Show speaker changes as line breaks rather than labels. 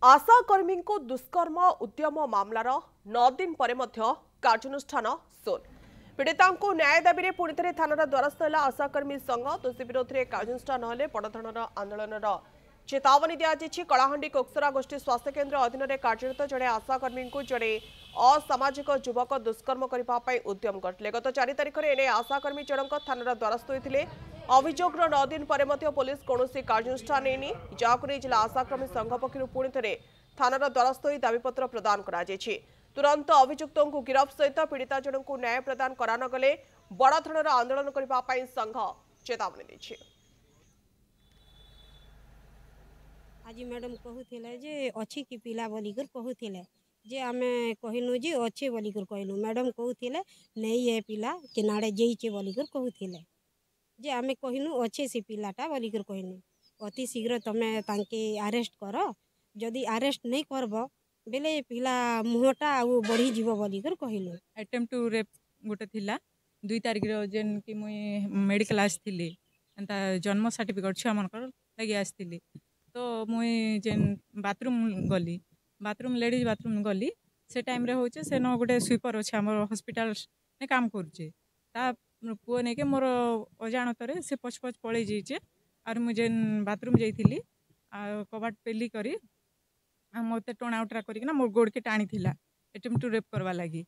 आशा कर्मी को दुष्कर्म उद्यम मामलार 9 दिन पर कार्यानुष्ठान शून पीड़िता को न्याय दाबी में पुणी थे थानार द्वारस्थ है आशाकर्मी संघ दोषी विरोध में कार्यानुष्ठान हेले बड़ धरणर आंदोलन चेतावनी दी कलाहांडी कोक्सरा गोष्ठी स्वास्थ्य केन्द्र अधीन में कार्यरत जड़े आशाकर्मी को जड़े असामाजिक युवक दुष्कर्म करने उद्यम करते गत 4 तारिख में एने आशाकर्मी जनक थानार द्वारस्थ होते अभियोग 9 दिन पर पुलिस कौन कार्यानुष्ठान नहीं जहां जिला आशाकर्मी संघ पक्ष पुणी थे थानार द्वारस्थ हो दाबीपत्र प्रदान कर तुरंत अभियुक्तों को गिरफ्त सहित पीड़िता जनक को न्याय प्रदान करानगले बड़ धरणर आंदोलन करने संघ चेतावनी दी।
आज मैडम कहूले जे अच्छी कि पिला बोलिकर कहूले जे आमे कहलु जे अच्छे बोलिकर कहलु मैडम कहूले नहीं है पिला के नाड़े जेईचे बोलिकर कहूले जे आमे कहलु अच्छे से पिलाटा बोलिकर कहलु अति शीघ्र तमे तांके अरेस्ट कर जदि अरेस्ट नहीं करब बेले पिला मुहटा आउ बढ़ी जीव बोलिकर कहलु।
अटेम्प्ट टू रेप गोटे थिला 2 तारिख जेन कि मुई मेडिकल आसथिली एंता जन्म सर्टिफिकेट छुआ मनकर लगी आसथिली तो मुई जेन बाथरूम लेडीज बाथरूम गली से टाइम रे होचे से न गोटे स्वीपर अच्छे आम हॉस्पिटल ने काम करुचे ता पुओ नहीं के मोर अजाणत से पछ पड़े जाइए और मुझे जेन बाथरूम जाइली कबाट पेली करी मत टणा उटरा करना मोर गोड़ के टाणी थिला अटेम्प्ट टू रेप करवा लगी।